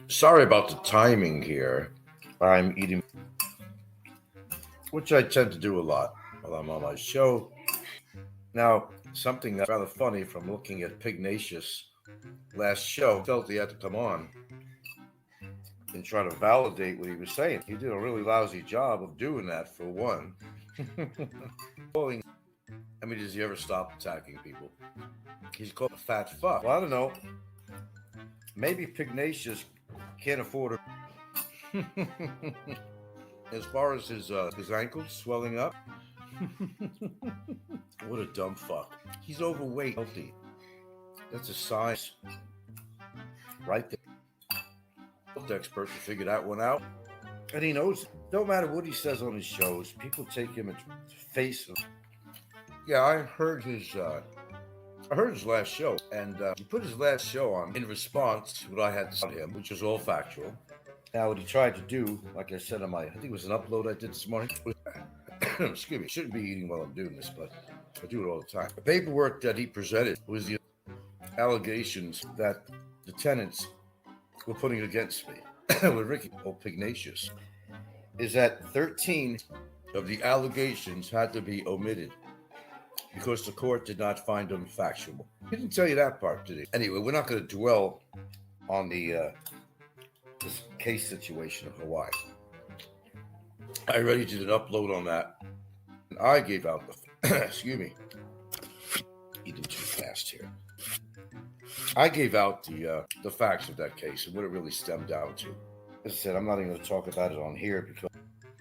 Sorry about the timing here. I'm eating, which I tend to do a lot while I'm on my show. Now, something that's rather funny from looking at Pignatius last show, felt he had to come on and try to validate what he was saying. He did a really lousy job of doing that, for one. I mean, does he ever stop attacking people? He's called a fat fuck. Well, I don't know. Maybe Pignatius can't afford a. As far as his ankles swelling up, what a dumb fuck. He's overweight, healthy. That's a size right there. Health expert to figure that one out, and he knows it. Don't matter what he says on his shows, people take him at face. Yeah, I heard his last show, and he put his last show on in response to what I had to say to him, which was all factual. Now, what he tried to do, like I said on I think it was an upload I did this morning. Excuse me, shouldn't be eating while I'm doing this, but I do it all the time. The paperwork that he presented was the allegations that the tenants were putting against me with Ricky Pignatius. Is that 13 of the allegations had to be omitted because the court did not find them factual. He didn't tell you that part, did he? Anyway, we're not going to dwell on this case situation of Hawaii. I already did an upload on that. And I gave out the excuse me, eating too fast here. I gave out the facts of that case and what it really stemmed down to. As I said, I'm not even going to talk about it on here because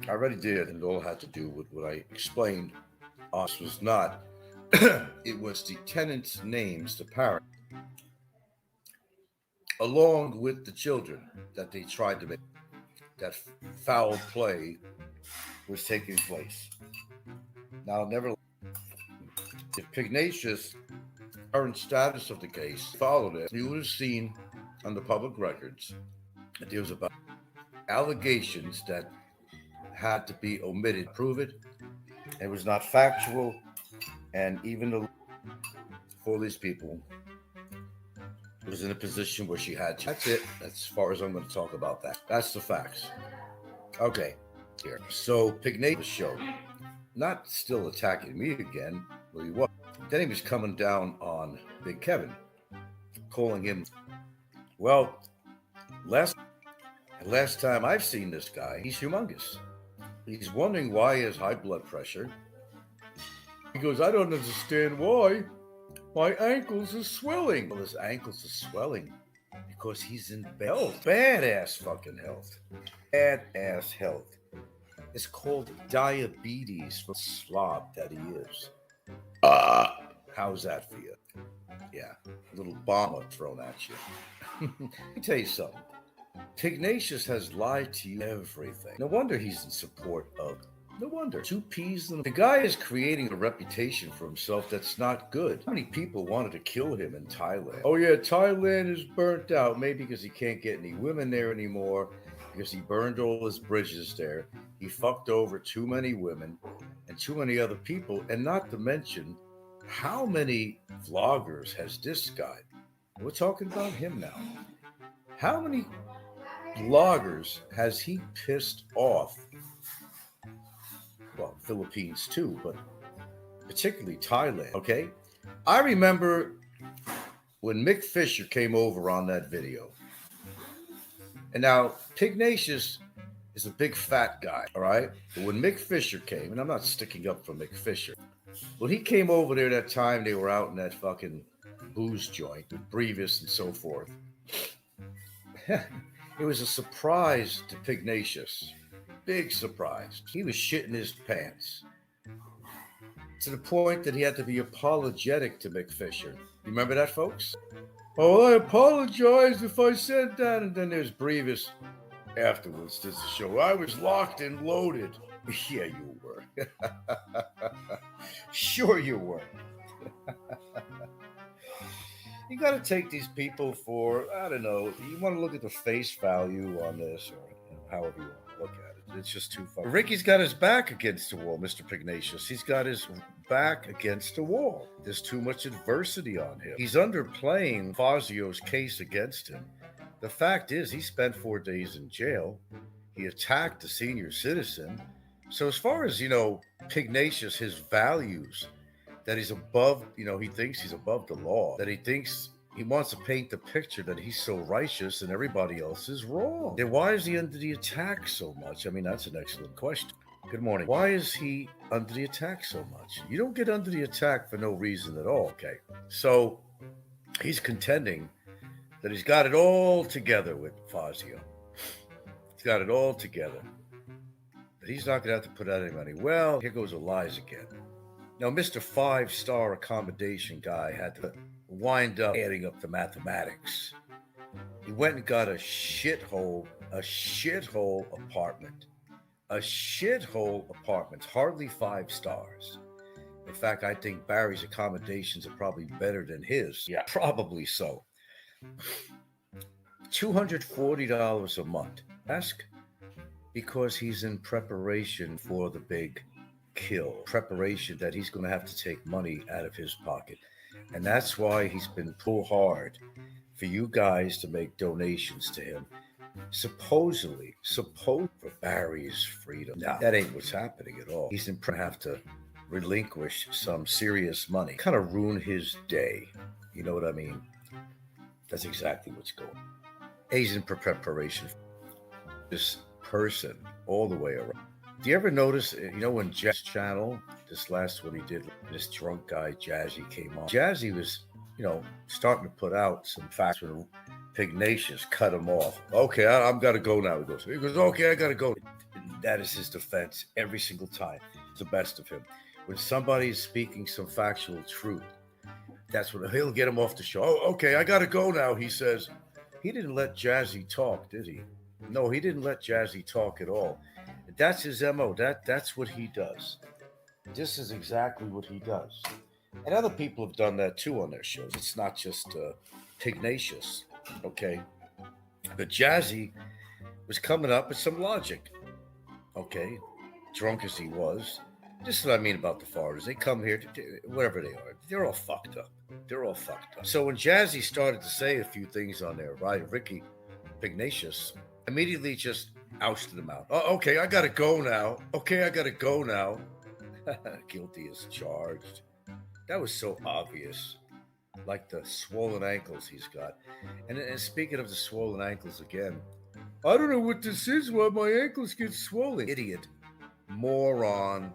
I already did, and it all had to do with what I explained. This was not. It was the tenants' names, the parents, along with the children that they tried to make. That foul play was taking place. Now, never. If Pignatius' current status of the case followed it, you would have seen on the public records that there was about allegations that had to be omitted. Prove it. It was not factual, and even the for these people was in a position where she had to. That's it. That's as far as I'm going to talk about that. That's the facts. Okay, here. So Pignatius showed, not still attacking me again. Well, he was. Then he was coming down on Big Kevin, calling him. Well, last time I've seen this guy, he's humongous. He's wondering why he has high blood pressure. He goes, I don't understand why. My ankles are swelling. Well, his ankles are swelling because he's in health. Badass fucking health. Badass health. It's called diabetes for slob that he is. How's that for you? Yeah, a little bomb thrown at you. Let me tell you something. Pignatius has lied to you everything. No wonder he's in support of. No wonder. Two peas in the guy is creating a reputation for himself that's not good. How many people wanted to kill him in Thailand? Oh yeah, Thailand is burnt out. Maybe because he can't get any women there anymore, because he burned all his bridges there. He fucked over too many women and too many other people, and not to mention how many vloggers has this guy? We're talking about him now. How many vloggers has he pissed off? Well, Philippines too, but particularly Thailand, okay? I remember when Mick Fisher came over on that video. And now, Pignatius is a big fat guy, all right? But when Mick Fisher came, and I'm not sticking up for Mick Fisher, when he came over there that time, they were out in that fucking booze joint with Brevis and so forth. It was a surprise to Pignatius. Big surprise. He was shitting his pants. To the point that he had to be apologetic to Mick Fisher. You remember that, folks? Oh, I apologize if I said that. And then there's Brevis afterwards. There's the show. I was locked and loaded. Yeah, you were. Sure you were. You got to take these people for, I don't know, you want to look at the face value on this, or however you want to look at it. It's just too far. Ricky's got his back against the wall, Mr. Pignatius. He's got his back against the wall. There's too much adversity on him. He's underplaying Fazio's case against him. The fact is, he spent 4 days in jail. He attacked a senior citizen. So, as far as, Pugnacious, his values, that he's above, he thinks he's above the law, that he thinks he wants to paint the picture that he's so righteous and everybody else is wrong. Then why is he under the attack so much? I mean, that's an excellent question. Good morning. Why is he under the attack so much? You don't get under the attack for no reason at all, okay? So he's contending that he's got it all together with Fazio. He's got it all together. That he's not going to have to put out any money. Well, here goes the lies again. Now, Mr. 5-star accommodation guy had to wind up adding up the mathematics. He went and got a shithole apartment. A shithole apartment, hardly 5 stars. In fact, I think Barry's accommodations are probably better than his. Yeah, probably so. $240 a month. Ask because he's in preparation for the big kill. Preparation that he's going to have to take money out of his pocket. And that's why he's been pulled hard for you guys to make donations to him. Supposedly for Barry's freedom. Now, that ain't what's happening at all. He's going to have to relinquish some serious money. Kind of ruin his day. You know what I mean? That's exactly what's going on. He's in preparation for this person all the way around. Do you ever notice, when Jazz Channel, this last one he did, this drunk guy, Jazzy, came on. Jazzy was, starting to put out some facts when Pugnacious cut him off. Okay, I'm got to go now, he goes, okay, I got to go. That is his defense every single time. It's the best of him. When somebody's speaking some factual truth, that's when he'll get him off the show. Oh, okay, I got to go now, he says. He didn't let Jazzy talk, did he? No, he didn't let Jazzy talk at all. That's his MO. That's what he does. This is exactly what he does. And other people have done that too on their shows. It's not just Pugnacious, okay? But Jazzy was coming up with some logic, okay? Drunk as he was. This is what I mean about the foreigners. They come here, wherever they are. They're all fucked up. So when Jazzy started to say a few things on there, right, Ricky Pugnacious immediately just ousted him out. Oh, okay, I gotta go now. Guilty as charged. That was so obvious. Like the swollen ankles he's got. And speaking of the swollen ankles again, I don't know what this is, why my ankles get swollen. Idiot. Moron.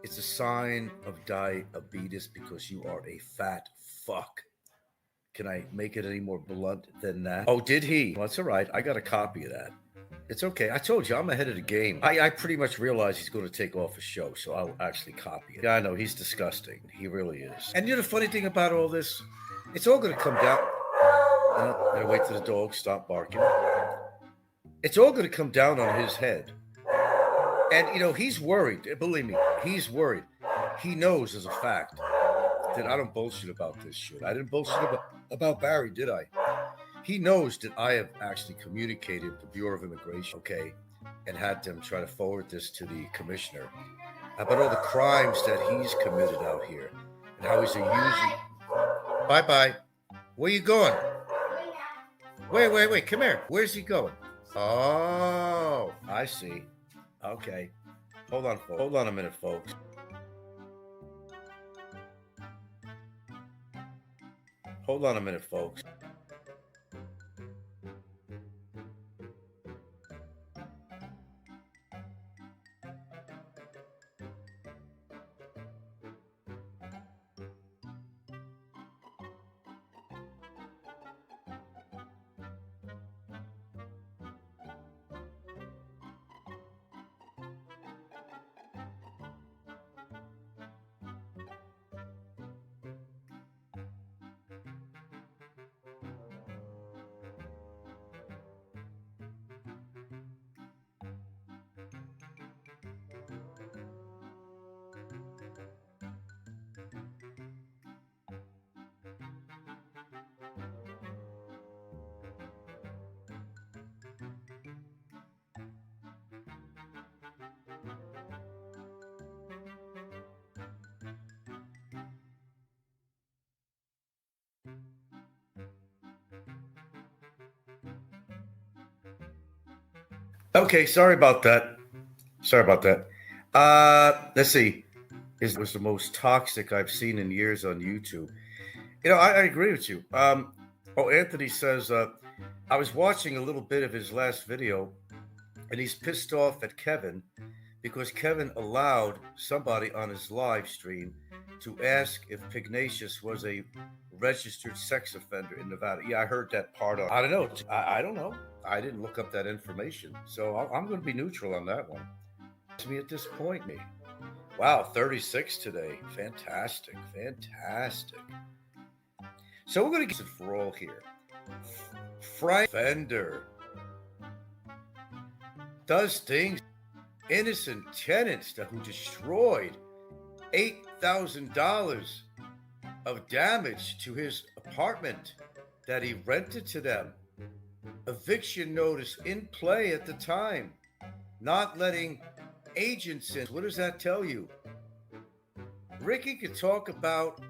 It's a sign of diabetes because you are a fat fuck. Can I make it any more blunt than that? Oh, did he? Well, that's all right. I got a copy of that. It's okay. I told you, I'm ahead of the game. I pretty much realized he's going to take off a show, so I'll actually copy it. Yeah, I know. He's disgusting. He really is. And the funny thing about all this, it's all going to come down. I'm going to wait till the dogs stop barking. It's all going to come down on his head. And, he's worried. Believe me, he's worried. He knows as a fact that I don't bullshit about this shit. I didn't bullshit about Barry, did I? He knows that I have actually communicated with the Bureau of Immigration, okay, and had them try to forward this to the commissioner about all the crimes that he's committed out here and how he's a user. Bye-bye. Where you going? Wait. Come here. Where's he going? Oh, I see. Okay. Hold on a minute, folks. Hold on a minute, folks. Okay, sorry about that. Sorry about that. Let's see. It was the most toxic I've seen in years on YouTube. I agree with you. Anthony says, I was watching a little bit of his last video, and he's pissed off at Kevin because Kevin allowed somebody on his live stream to ask if Pugnacious was a registered sex offender in Nevada. Yeah, I heard that part. I don't know. I don't know. I didn't look up that information, so I'm going to be neutral on that one. To me, at this point, me. Wow, 36 today. Fantastic, fantastic. So we're going to get it for all here. Frank Fender does things. Innocent tenants who destroyed $8,000 of damage to his apartment that he rented to them. Eviction notice in play at the time. Not letting agents in. What does that tell you? Ricky could talk about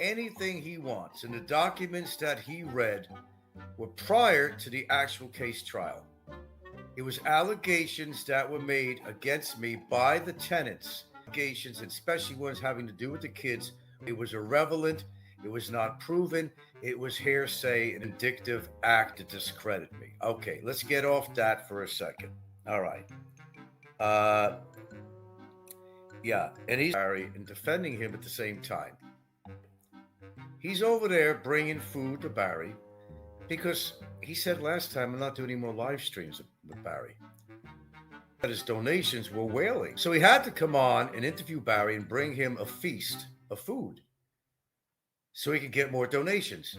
anything he wants, and the documents that he read were prior to the actual case trial. It was allegations that were made against me by the tenants. Allegations, especially ones having to do with the kids. It was irrelevant. It was not proven. It was hearsay, an indictive act to discredit me. Okay, let's get off that for a second. All right. Yeah, and he's Barry and defending him at the same time. He's over there bringing food to Barry because he said last time, I'm not doing any more live streams with Barry. That his donations were wailing. So he had to come on and interview Barry and bring him a feast of food so he could get more donations.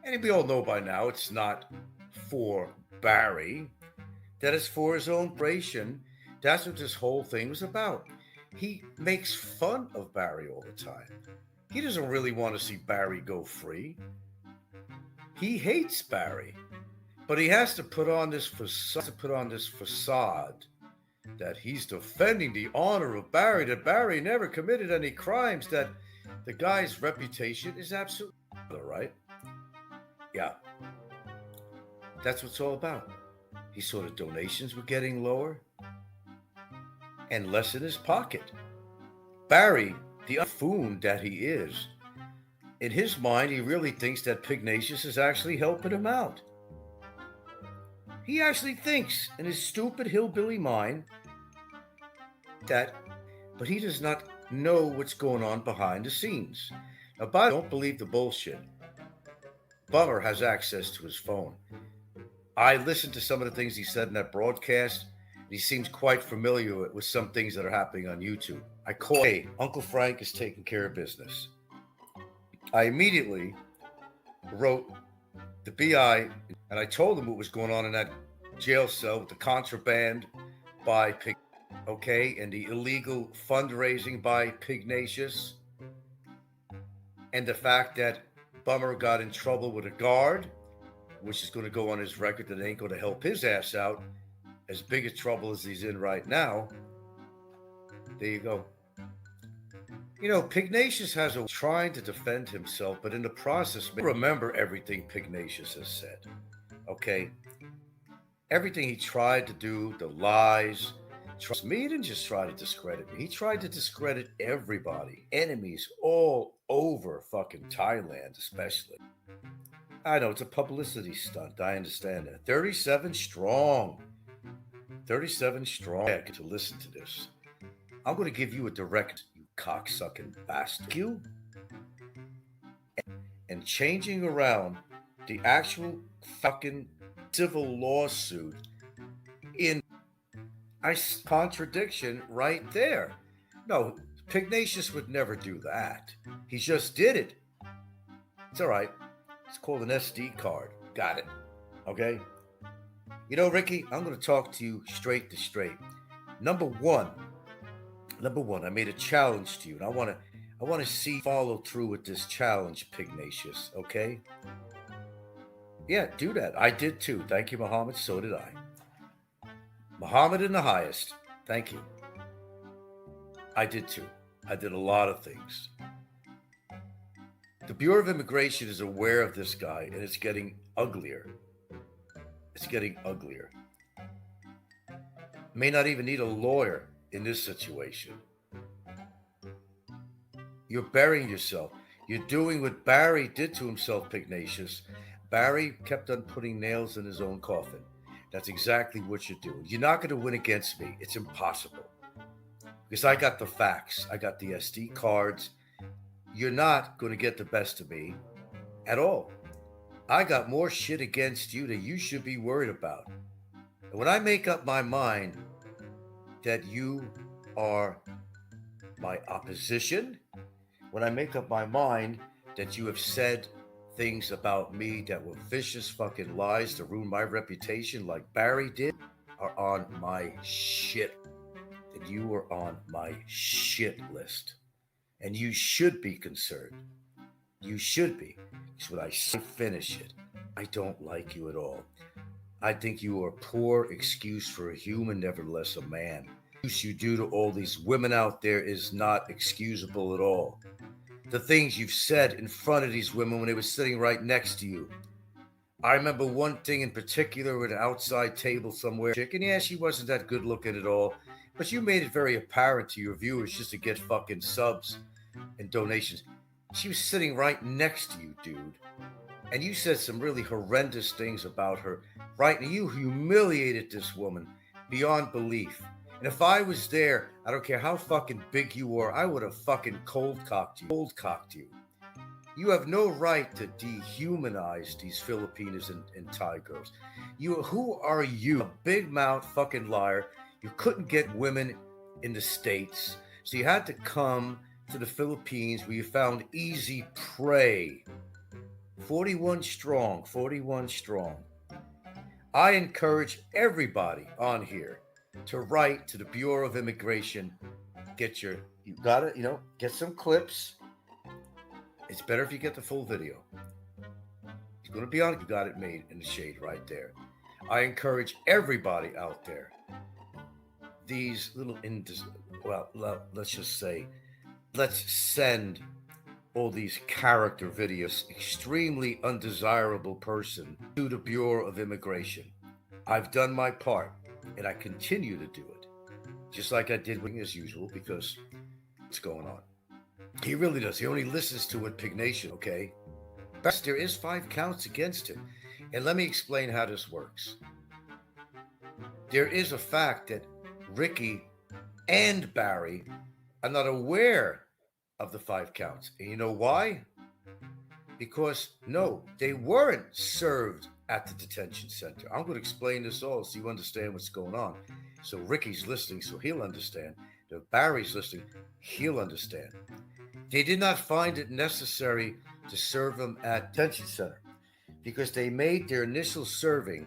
And we all know by now it's not for Barry, that it's for his own operation. That's what this whole thing was about. He makes fun of Barry all the time. He doesn't really want to see Barry go free. He hates Barry, but he has to put on this facade that he's defending the honor of Barry, that Barry never committed any crimes, that the guy's reputation is absolutely right. Yeah, that's what it's all about. He saw the donations were getting lower and less in his pocket. Barry, the buffoon that he is, in his mind, he really thinks that Pugnacious is actually helping him out. He actually thinks, in his stupid hillbilly mind, that, but he does not know what's going on behind the scenes. Now, don't believe the bullshit. Bummer has access to his phone. I listened to some of the things he said in that broadcast. He seems quite familiar with some things that are happening on YouTube. I called, hey, Uncle Frank is taking care of business. I immediately wrote the BI and I told him what was going on in that jail cell with the contraband by and the illegal fundraising by Pugnacious, and the fact that Bummer got in trouble with a guard, which is going to go on his record that ain't going to help his ass out, as big a trouble as he's in right now. There you go. Pugnacious has a trying to defend himself, but in the process, remember everything Pugnacious has said. Okay? Everything he tried to do, the lies. Me, he didn't just try to discredit me. He tried to discredit everybody. Enemies all over fucking Thailand, especially. I know, it's a publicity stunt. I understand that. 37 strong. 37 strong. To listen to this. I'm going to give you a direct, you cocksucking bastard. You and changing around the actual fucking civil lawsuit in a contradiction right there. No, Pugnacious would never do that. He just did it. It's all right. It's called an SD card. Got it. Okay? Ricky, I'm going to talk to you straight to straight. Number one, I made a challenge to you, and I want to see follow through with this challenge, Pugnacious, okay? Yeah, do that. I did too. Thank you, Muhammad. So did I. Muhammad in the highest. Thank you. I did too. I did a lot of things. The Bureau of Immigration is aware of this guy, and it's getting uglier. It's getting uglier. may not even need a lawyer in this situation. You're burying yourself. You're doing what Barry did to himself, Pugnacious. Barry kept on putting nails in his own coffin. That's exactly what you're doing. You're not going to win against me. It's impossible. Because I got the facts. I got the SD cards. You're not going to get the best of me at all. I got more shit against you that you should be worried about. And when I make up my mind that you are my opposition, when I make up my mind that you have said things about me that were vicious fucking lies to ruin my reputation like Barry did, are on my shit. That you are on my shit list. And you should be concerned. You should be. Because when I finish it, I don't like you at all. I think you are a poor excuse for a human, nevertheless a man. The use you do to all these women out there is not excusable at all. The things you've said in front of these women when they were sitting right next to you. I remember one thing in particular at an outside table somewhere. And yeah, she wasn't that good looking at all, but you made it very apparent to your viewers just to get fucking subs and donations. She was sitting right next to you, dude. And you said some really horrendous things about her. Right? And you humiliated this woman beyond belief. And if I was there, I don't care how fucking big you were, I would have fucking cold cocked you. You have no right to dehumanize these Filipinas and Thai girls. Who are you? A big mouth fucking liar. You couldn't get women in the States, so you had to come to the Philippines where you found easy prey. 41 strong. I encourage everybody on here to write to the Bureau of Immigration. You got it, get some clips. It's better if you get the full video. It's going to be on it. You got it made in the shade right there. I encourage everybody out there. These little, let's just say, let's send all these character videos, extremely undesirable person, to the Bureau of Immigration. I've done my part, and I continue to do it, just like I did as usual, because what's going on? He really does. He only listens to it, Pignation, okay? But there is 5 counts against him. And let me explain how this works. There is a fact that Ricky and Barry are not aware of the 5 counts. And you know why? Because, no, they weren't served at the detention center. I'm going to explain this all so you understand what's going on. So Ricky's listening, so he'll understand. If Barry's listening, he'll understand. They did not find it necessary to serve him at detention center because they made their initial serving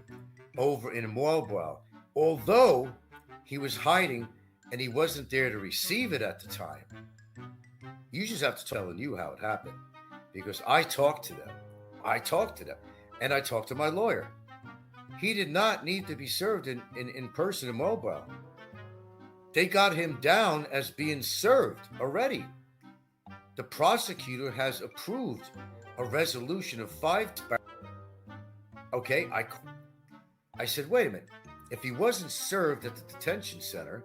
over in Moalboal, although he was hiding and he wasn't there to receive it at the time. You just have to tell you how it happened because I talked to them. And I talked to my lawyer. He did not need to be served in person in Moalboal. They got him down as being served already. The prosecutor has approved a resolution of 5. Okay, I said, wait a minute. If he wasn't served at the detention center,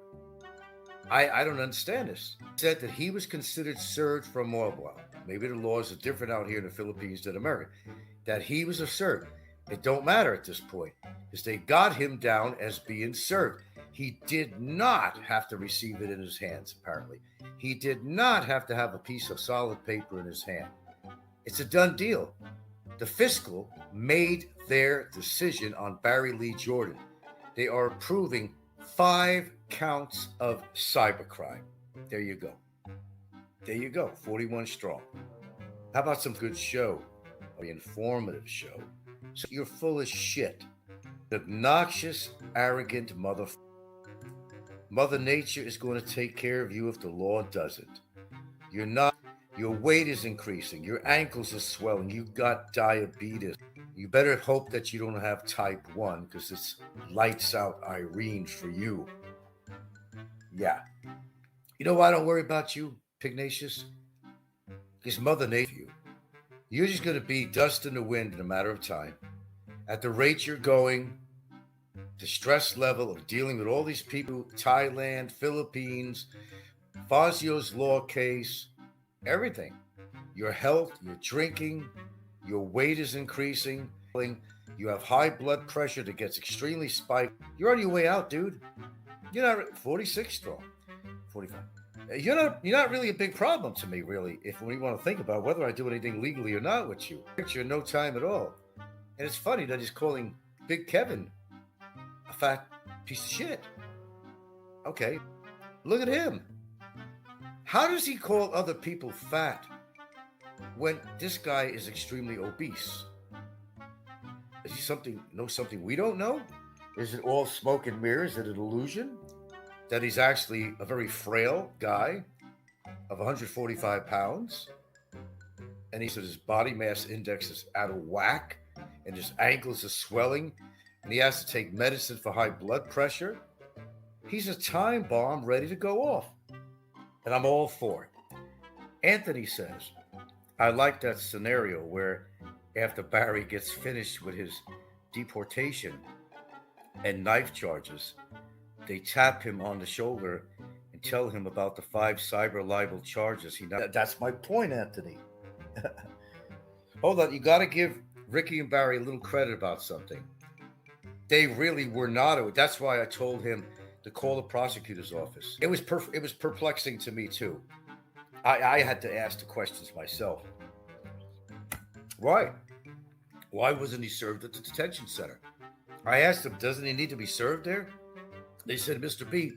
I don't understand this. He said that he was considered served from Moalboal. Maybe the laws are different out here in the Philippines than America. That he was served. It don't matter at this point because they got him down as being served. He did not have to receive it in his hands, apparently. He did not have to have a piece of solid paper in his hand. It's a done deal. The fiscal made their decision on Barry Lee Jordan. They are approving 5 counts of cybercrime. There you go. 41 strong. How about some good show? An informative show. So you're full of shit. Obnoxious, arrogant motherfucker. Mother Nature is going to take care of you if the law doesn't. You're not. Your weight is increasing. Your ankles are swelling. You've got diabetes. You better hope that you don't have type 1 because it's lights out Irene for you. Yeah. You know why I don't worry about you, Pugnacious? Because Mother Nature, you're just going to be dust in the wind in a matter of time. At the rate you're going, the stress level of dealing with all these people, Thailand, Philippines, Fazio's law case, everything. Your health, your drinking, your weight is increasing. You have high blood pressure that gets extremely spiked. You're on your way out, dude. You're not 46 strong, 45. You're not really a big problem to me, really, if we want to think about whether I do anything legally or not with you. You're no time at all. And it's funny that he's calling Big Kevin a fat piece of shit. Okay, look at him. How does he call other people fat when this guy is extremely obese? Is he something we don't know? Is it all smoke and mirrors? Is it an illusion that he's actually a very frail guy of 145 pounds? And he said his body mass index is out of whack and his ankles are swelling and he has to take medicine for high blood pressure. He's a time bomb ready to go off. And I'm all for it. Anthony says, I like that scenario where after Barry gets finished with his deportation and knife charges, they tap him on the shoulder and tell him about the 5 cyber libel charges. That's my point, Anthony. Hold on, you got to give Ricky and Barry a little credit about something. They really were not. That's why I told him to call the prosecutor's office. It was perplexing to me too. I had to ask the questions myself. Why wasn't he served at the detention center? I asked him, doesn't he need to be served there? They said, Mr. B,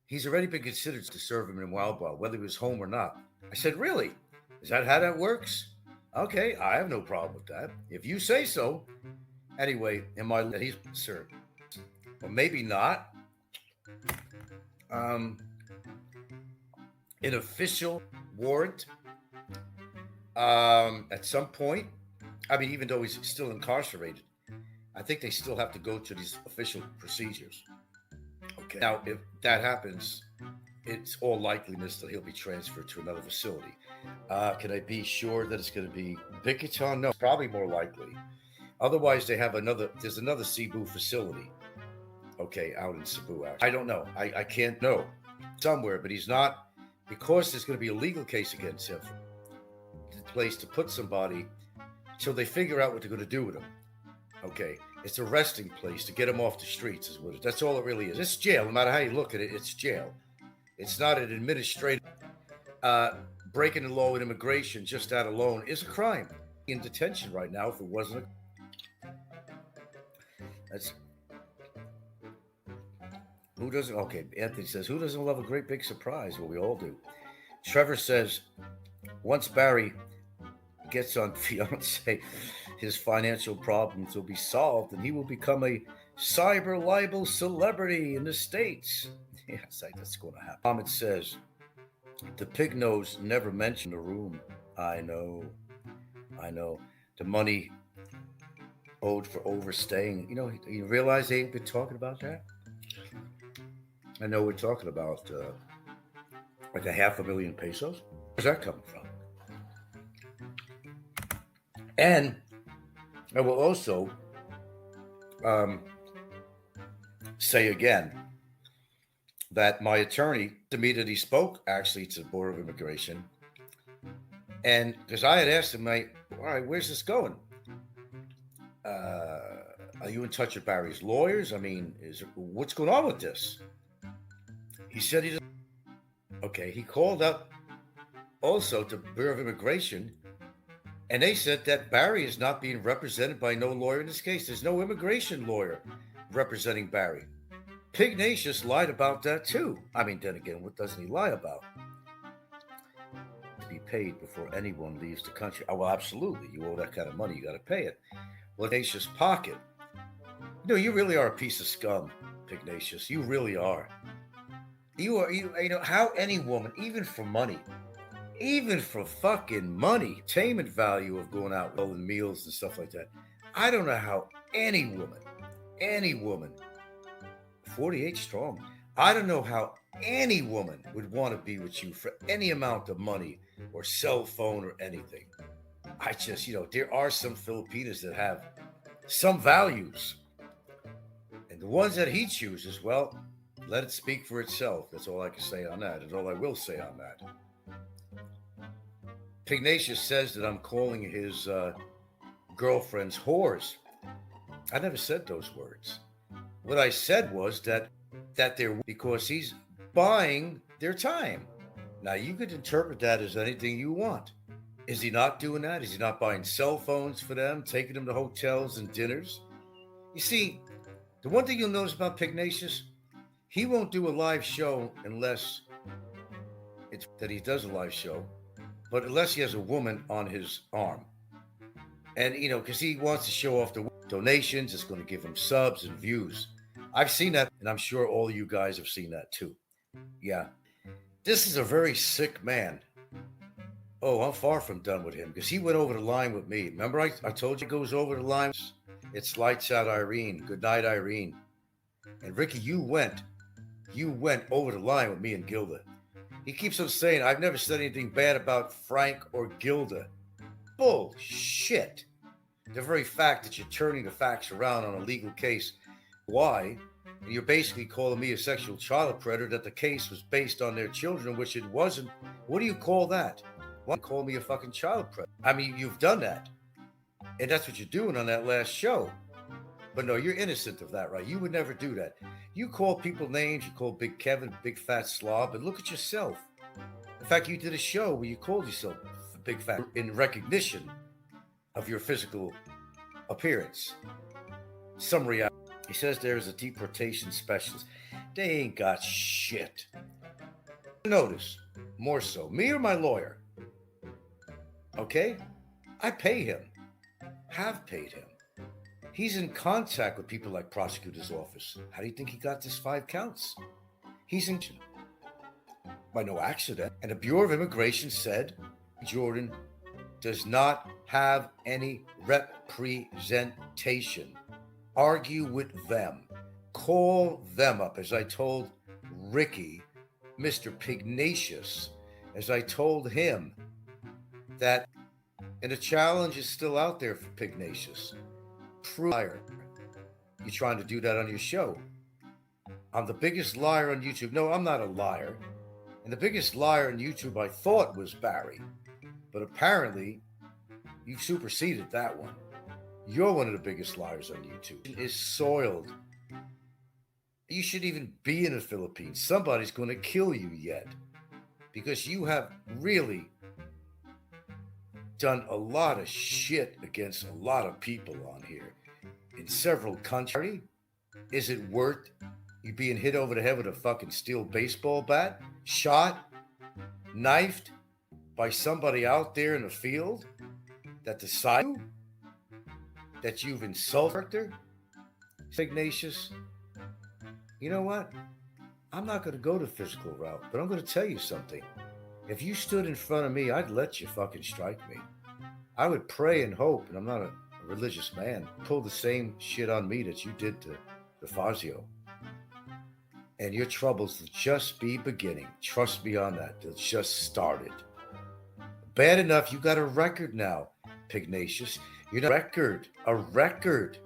he's already been considered to serve him in Wild Wild, whether he was home or not. I said, really? Is that how that works? Okay, I have no problem with that. If you say so. Anyway, he's served. Or maybe not. An official warrant at some point. I mean, even though he's still incarcerated, I think they still have to go to these official procedures. Okay. Now, if that happens, it's all likeliness that he'll be transferred to another facility. Can I be sure that it's going to be Bickerton? No, it's probably more likely. Otherwise, there's another Cebu facility. Okay, out in Cebu. I don't know. I can't know. Somewhere, but he's not, because there's going to be a legal case against him. The place to put somebody till they figure out what they're going to do with him. Okay, it's a resting place to get him off the streets. That's all it really is. It's jail. No matter how you look at it, it's jail. It's not an administrative. Breaking the law with immigration, just that alone, is a crime. In detention right now, if it wasn't. That's. Who doesn't? Okay, Anthony says, who doesn't love a great big surprise? Well, we all do. Trevor says, once Barry gets on fiance, his financial problems will be solved and he will become a cyber libel celebrity in the States. Yes, that's going to happen. Ahmed says, the pig nose never mentioned the room. I know. The money owed for overstaying. You realize they ain't been talking about that? I know we're talking about like 500,000 pesos. Where's that coming from? And I will also say again that my attorney, to me, that he spoke actually to the Board of Immigration, and because I had asked him, all right, where's this going? Are you in touch with Barry's lawyers? I mean, what's going on with this? He said he doesn't. Okay, he called up also to Bureau of Immigration, and they said that Barry is not being represented by no lawyer in this case. There's no immigration lawyer representing Barry. Pignatius lied about that too. I mean, then again, what doesn't he lie about? To be paid before anyone leaves the country. Oh, well, absolutely. You owe that kind of money, you got to pay it. Well, Pignatius' pocket. You really are a piece of scum, Pignatius. You really are. How any woman, even for money, even for fucking money, entertainment value of going out and meals and stuff like that. I don't know how any woman, 48 strong, I don't know how any woman would want to be with you for any amount of money or cell phone or anything. I just, there are some Filipinas that have some values. And the ones that he chooses, well, let it speak for itself. That's all I can say on that. That's all I will say on that. Pugnacious says that I'm calling his girlfriends whores. I never said those words. What I said was that they're because he's buying their time. Now you could interpret that as anything you want. Is he not doing that? Is he not buying cell phones for them, taking them to hotels and dinners? You see, the one thing you'll notice about Pugnacious, he won't do a live show unless it's that he does a live show, but unless he has a woman on his arm. And, because he wants to show off the donations, it's going to give him subs and views. I've seen that, and I'm sure all you guys have seen that too. Yeah. This is a very sick man. Oh, I'm far from done with him because he went over the line with me. Remember I told you he goes over the line? It's lights out, Irene. Good night, Irene. And Ricky, you went over the line with me and Gilda. He keeps on saying, I've never said anything bad about Frank or Gilda. Bullshit. The very fact that you're turning the facts around on a legal case, why? And you're basically calling me a sexual child predator, that the case was based on their children, which it wasn't. What do you call that? Why do you call me a fucking child predator? I mean, you've done that. And that's what you're doing on that last show. But no, you're innocent of that, right? You would never do that. You call people names, you call Big Kevin, Big Fat Slob, and look at yourself. In fact, you did a show where you called yourself Big Fat in recognition of your physical appearance. Some reality. He says there's a deportation specialist. They ain't got shit. Notice, more so, me or my lawyer. Okay? I pay him. Have paid him. He's in contact with people like prosecutor's office. How do you think he got this 5 counts? He's in by no accident. And the Bureau of Immigration said Jordan does not have any representation. Argue with them. Call them up, as I told Ricky, Mr. Pugnacious, as I told him that, and the challenge is still out there for Pugnacious. Liar. You're trying to do that on your show. I'm the biggest liar on YouTube. No, I'm not a liar. And the biggest liar on YouTube I thought was Barry. But apparently, you've superseded that one. You're one of the biggest liars on YouTube. It is soiled. You should even be in the Philippines. Somebody's going to kill you yet. Because you have really done a lot of shit against a lot of people on here in several countries. Is it worth you being hit over the head with a fucking steel baseball bat, shot, knifed by somebody out there in the field that decided that you've insulted her? Ignatius, you know what? I'm not going to go the physical route, but I'm going to tell you something. If you stood in front of me, I'd let you fucking strike me. I would pray and hope, and I'm not a religious man, pull the same shit on me that you did to Fazio. And your troubles will just be beginning. Trust me on that. They'll just started. Bad enough, you got a record now, Pugnacious. You're not a record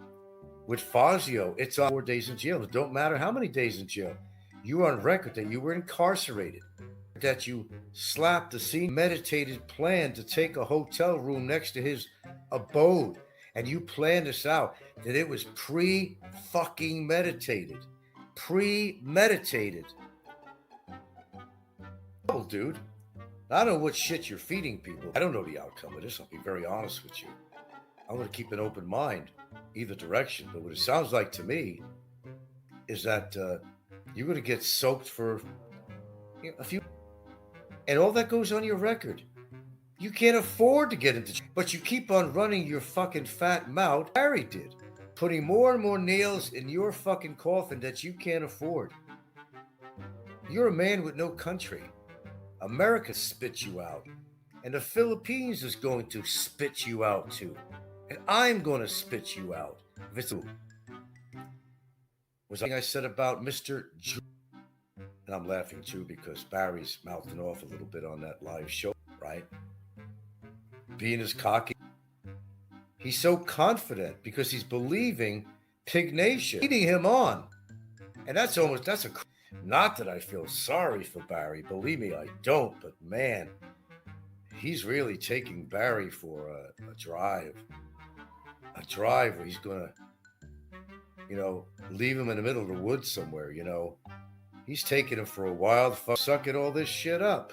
with Fazio. It's on 4 days in jail. It don't matter how many days in jail. You are on record that you were incarcerated, that you slapped the scene meditated plan to take a hotel room next to his abode, and you planned this out, that it was pre-fucking meditated. Premeditated. Oh, dude. I don't know what shit you're feeding people. I don't know the outcome of this. I'll be very honest with you. I'm going to keep an open mind either direction. But what it sounds like to me is that you're going to get soaked for a few. And all that goes on your record. You can't afford to get into. But you keep on running your fucking fat mouth. Harry did. Putting more and more nails in your fucking coffin that you can't afford. You're a man with no country. America spit you out. And the Philippines is going to spit you out too. And I'm going to spit you out. Was something I said about Mr. And I'm laughing too because Barry's mouthing off a little bit on that live show, right? Being as cocky. He's so confident because he's believing Pig Nation leading him on. And that's a, not that I feel sorry for Barry. Believe me, I don't. But man, he's really taking Barry for a drive. A drive where he's going to, leave him in the middle of the woods somewhere, He's taking him for a wild fuck, sucking all this shit up.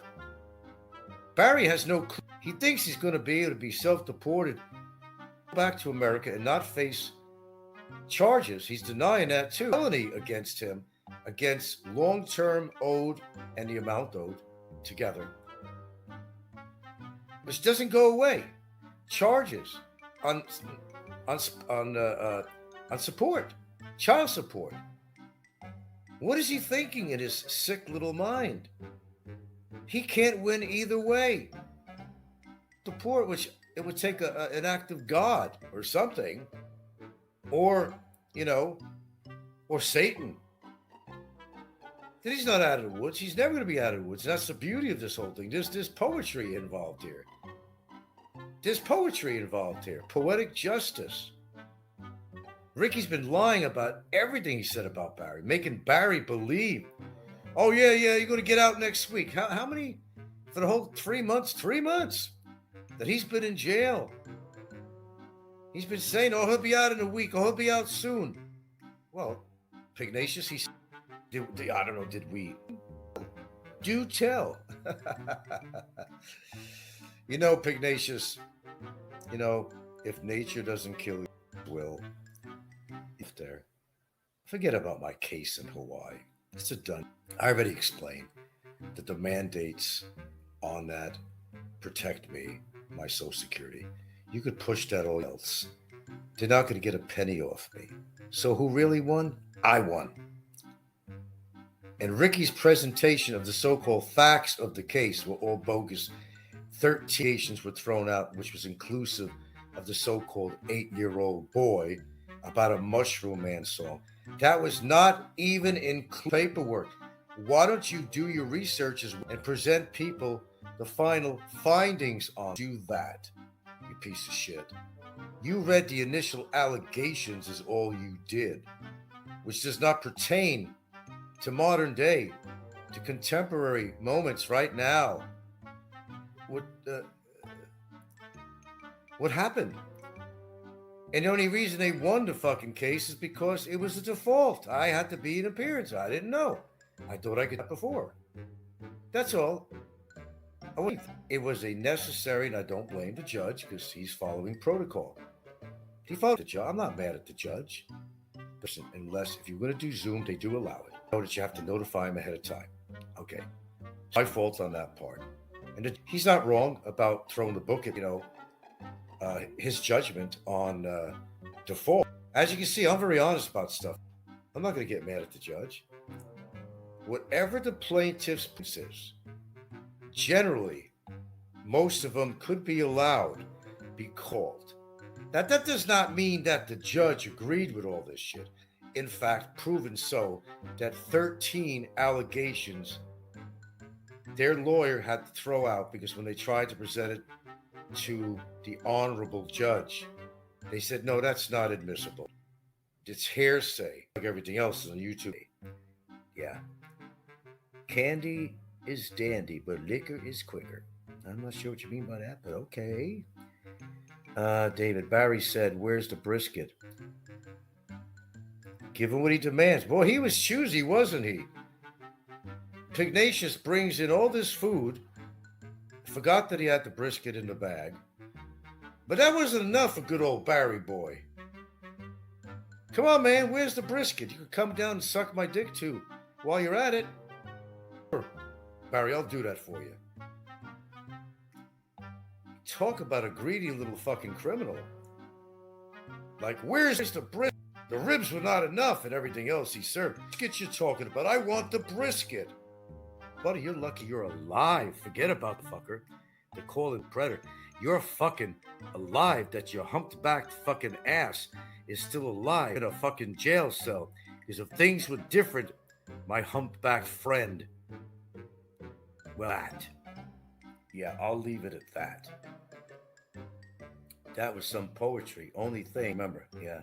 Barry has no clue. He thinks he's going to be able to be self-deported back to America and not face charges. He's denying that too. Felony against him, against long-term owed and the amount owed together, which doesn't go away. Charges on support, child support. What is he thinking in his sick little mind? He can't win either way. Support, which it would take an act of God or something, or Satan. That he's not out of the woods. He's never going to be out of the woods. That's the beauty of this whole thing. There's poetry involved here. There's poetry involved here. Poetic justice. Ricky's been lying about everything he said about Barry, making Barry believe, oh, yeah, you're going to get out next week. How many? For the whole 3 months? 3 months that he's been in jail. He's been saying, oh, he'll be out in a week. Oh, he'll be out soon. Well, Pugnacious, I don't know, did we? Do tell. Pugnacious, if nature doesn't kill you, it will. If there, forget about my case in Hawaii. It's a done. I already explained that the mandates on that protect me, my Social Security. You could push that all else. They're not going to get a penny off me. So who really won? I won. And Ricky's presentation of the so-called facts of the case were all bogus. 13 allegations were thrown out, which was inclusive of the so-called 8-year-old boy about a Mushroom Man song. That was not even in paperwork. Why don't you do your research and present people the final findings on? Do that, you piece of shit. You read the initial allegations is all you did, which does not pertain to modern day, to contemporary moments right now. What happened? And the only reason they won the fucking case is because it was a default. I had to be in appearance. I didn't know. I thought I could before. That's all. It was a necessary, and I don't blame the judge because he's following protocol. He followed the judge. I'm not mad at the judge. Listen, unless if you're going to do Zoom, they do allow it. Know that you have to notify him ahead of time. Okay. My fault on that part. And he's not wrong about throwing the book at, his judgment on default. As you can see, I'm very honest about stuff. I'm not going to get mad at the judge. Whatever the plaintiff's is, generally, most of them could be allowed be called. Now, that does not mean that the judge agreed with all this shit. In fact, proven so, that 13 allegations their lawyer had to throw out because when they tried to present it to the honorable judge, they said, no, that's not admissible. It's hearsay, like everything else on YouTube. Yeah. Candy is dandy, but liquor is quicker. I'm not sure what you mean by that, but okay. David Barry said, where's the brisket? Give him what he demands. Boy, he was choosy, wasn't he? Pugnacious brings in all this food, forgot that he had the brisket in the bag, but that wasn't enough for good old Barry boy. Come on, man, where's the brisket? You could come down and suck my dick too while you're at it. Barry, I'll do that for you. Talk about a greedy little fucking criminal. Like, where's the brisket? The ribs were not enough and everything else he served. Brisket you're talking about. I want the brisket. Buddy, you're lucky you're alive. Forget about the fucker. They call it predator. You're fucking alive that your humped-backed fucking ass is still alive in a fucking jail cell. Because if things were different, my humpbacked friend, well, that. Yeah, I'll leave it at that. That was some poetry. Only thing, remember, yeah.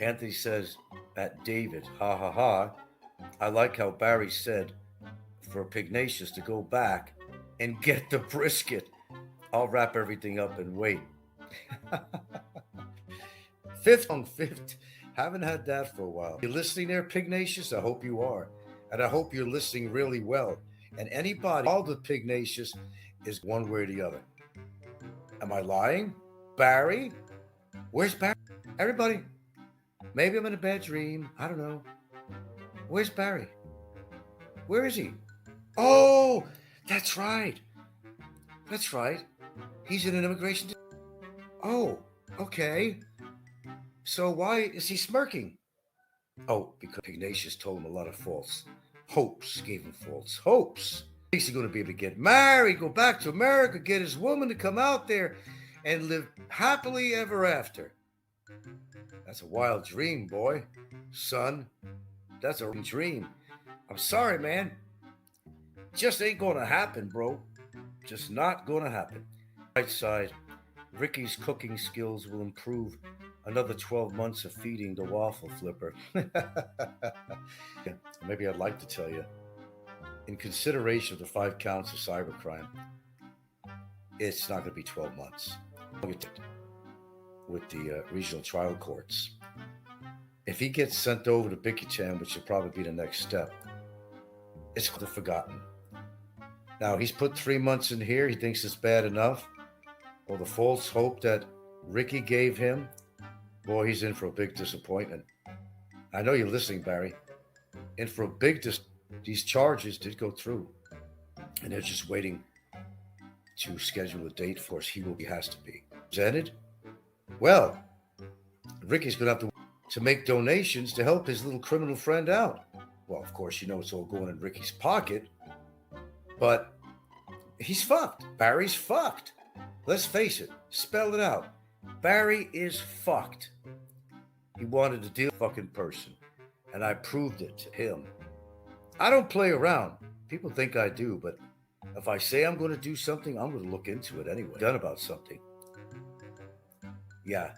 Anthony says, at David, ha ha ha. I like how Barry said for Pugnacious to go back and get the brisket. I'll wrap everything up and wait. Fifth. Haven't had that for a while. You listening there, Pugnacious? I hope you are. And I hope you're listening really well. And anybody, all the Pugnacious is one way or the other. Am I lying? Barry? Where's Barry? Everybody, maybe I'm in a bad dream. I don't know. Where's Barry? Where is he? Oh, that's right. That's right. He's in an immigration. Oh, okay. So why is he smirking? Oh, because Ignatius told him a lot of false hopes, gave him false hopes. He's going to be able to get married, go back to America, get his woman to come out there and live happily ever after. That's a wild dream, boy. Son, that's a dream. I'm sorry, man. Just ain't going to happen, bro. Just not going to happen. Right side, Ricky's cooking skills will improve another 12 months of feeding the waffle flipper. Maybe I'd like to tell you, in consideration of the 5 counts of cybercrime, it's not going to be 12 months with the regional trial courts. If he gets sent over to Bikichan, which would probably be the next step, it's forgotten. Now, he's put 3 months in here. He thinks it's bad enough. Well, the false hope that Ricky gave him, boy, he's in for a big disappointment. I know you're listening, Barry. In for a big these charges did go through. And they're just waiting to schedule a date. Of course, he has to be presented. Well, Ricky's going to have to make donations to help his little criminal friend out. Well, of course, you know it's all going in Ricky's pocket. But he's fucked. Barry's fucked. Let's face it. Spell it out. Barry is fucked. He wanted to deal with a fucking person. And I proved it to him. I don't play around. People think I do, but if I say I'm going to do something, I'm going to look into it anyway. Done about something. Yeah.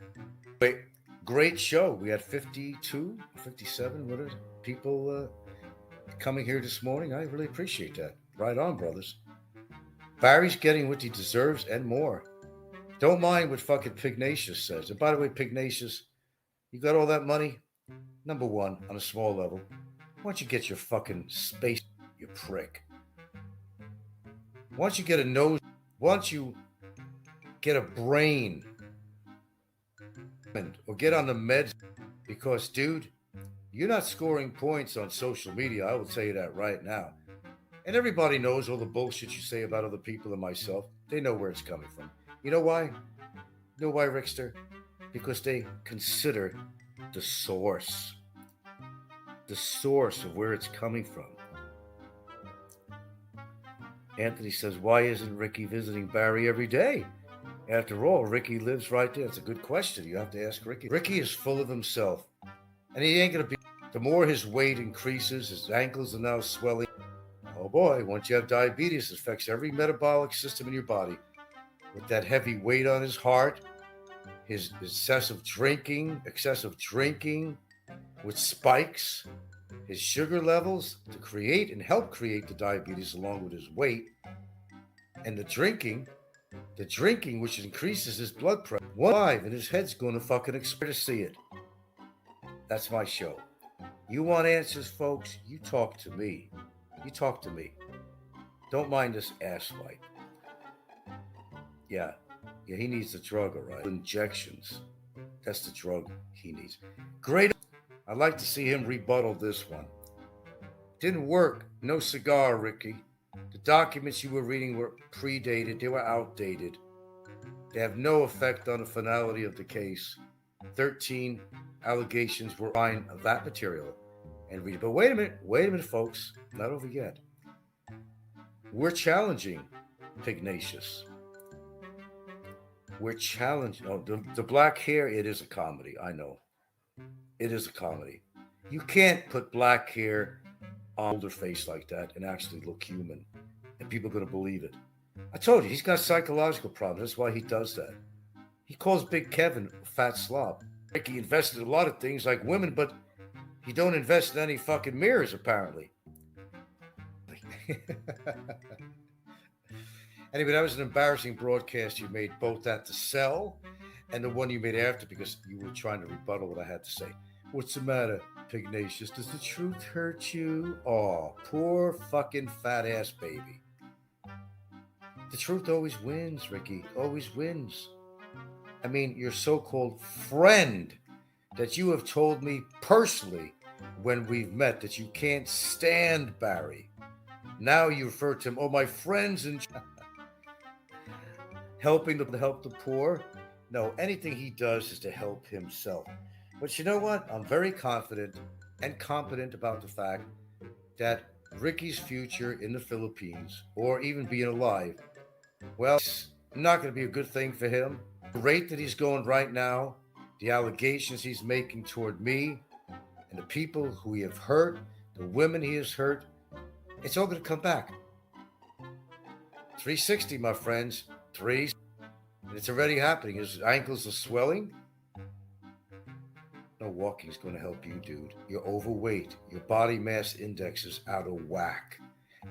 Great show. We had 52, 57, what is it? People coming here this morning. I really appreciate that. Right on, brothers. Barry's getting what he deserves and more. Don't mind what fucking Pugnacious says. And by the way, Pugnacious, you got all that money? Number one, on a small level, why don't you get your fucking space, you prick? Why don't you get a nose? Why don't you get a brain? Or get on the meds? Because, dude, you're not scoring points on social media. I will tell you that right now. And everybody knows all the bullshit you say about other people and myself. They know where it's coming from. You know why? You know why, Rickster? Because they consider the source of where it's coming from. Anthony says, why isn't Ricky visiting Barry every day? After all, Ricky lives right there. It's a good question. You have to ask Ricky. Ricky is full of himself. And he ain't going to be. The more his weight increases, his ankles are now swelling. Oh boy, once you have diabetes, it affects every metabolic system in your body. With that heavy weight on his heart, his excessive drinking with spikes, his sugar levels to create and help create the diabetes along with his weight, and the drinking which increases his blood pressure. 1.5 and his head's going to fucking explode to see it. That's my show. You want answers, folks? You talk to me. Don't mind this asswipe. Yeah, he needs the drug, all right. Injections. That's the drug he needs. Great. I'd like to see him rebuttal this one. Didn't work. No cigar, Ricky. The documents you were reading were predated. They were outdated. They have no effect on the finality of the case. 13 allegations were fine of that material. And read it. But wait a minute, folks. Not over yet. We're challenging Pugnacious. We're challenging. Oh, the black hair, it is a comedy. I know. It is a comedy. You can't put black hair on an older face like that and actually look human. And people are going to believe it. I told you, he's got psychological problems. That's why he does that. He calls Big Kevin a fat slob. Ricky invested in a lot of things like women, but he don't invest in any fucking mirrors, apparently. Anyway, that was an embarrassing broadcast you made, both at the cell and the one you made after, because you were trying to rebuttal what I had to say. What's the matter, Pugnacious? Does the truth hurt you? Oh, poor fucking fat ass baby. The truth always wins, Ricky. Always wins. I mean, your so-called friend that you have told me personally when we've met that you can't stand Barry. Now you refer to him, oh, my friends and helping to help the poor. No, anything he does is to help himself. But you know what? I'm very confident and competent about the fact that Ricky's future in the Philippines, or even being alive, well, it's not going to be a good thing for him. The rate that he's going right now, the allegations he's making toward me and the people who he have hurt, the women he has hurt, it's all going to come back. 360, my friends. And it's already happening. His ankles are swelling. No walking's going to help you, dude. You're overweight. Your body mass index is out of whack.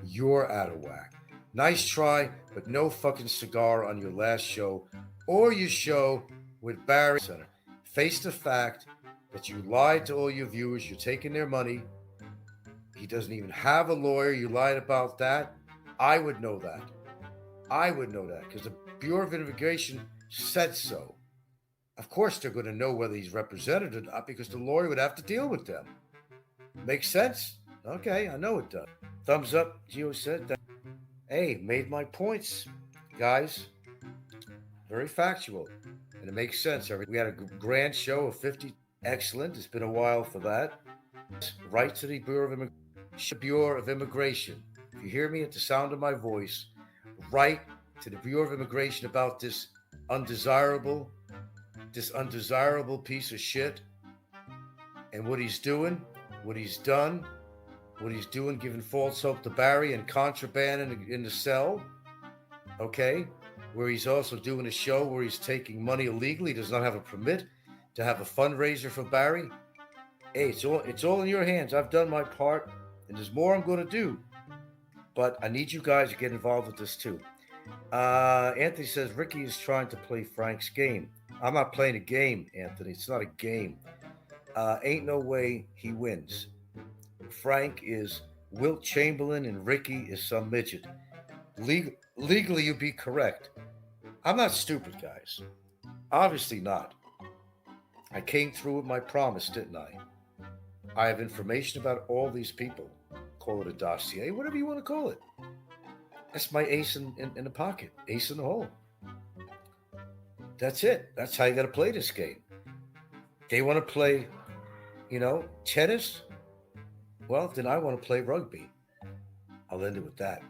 You're out of whack. Nice try, but no fucking cigar on your last show or your show with Barry Center. Face the fact that you lied to all your viewers. You're taking their money. He doesn't even have a lawyer. You lied about that. I would know that. Because the Bureau of Immigration said so. Of course, they're going to know whether he's represented or not because the lawyer would have to deal with them. Makes sense? Okay, I know it does. Thumbs up, Gio said that. Hey, made my points, guys. Very factual. And it makes sense. We had a grand show of 50. Excellent. It's been a while for that. Right to the Bureau of Immigration. If you hear me at the sound of my voice, write to the Bureau of Immigration about this undesirable piece of shit and what he's doing, what he's done, giving false hope to Barry and contraband in the cell, okay, where he's also doing a show where he's taking money illegally. He does not have a permit to have a fundraiser for Barry. Hey, it's all in your hands. I've done my part, and there's more I'm going to do. But I need you guys to get involved with this too. Anthony says Ricky is trying to play Frank's game. I'm not playing a game, Anthony. It's not a game. Ain't no way he wins. Frank is Wilt Chamberlain and Ricky is some midget. Legally, you'd be correct. I'm not stupid, guys. Obviously not. I came through with my promise, didn't I? I have information about all these people. Call it a dossier, whatever you want to call it. That's my ace in the pocket, ace in the hole. That's it. That's how you got to play this game. They want to play, tennis. Well, then I want to play rugby. I'll end it with that.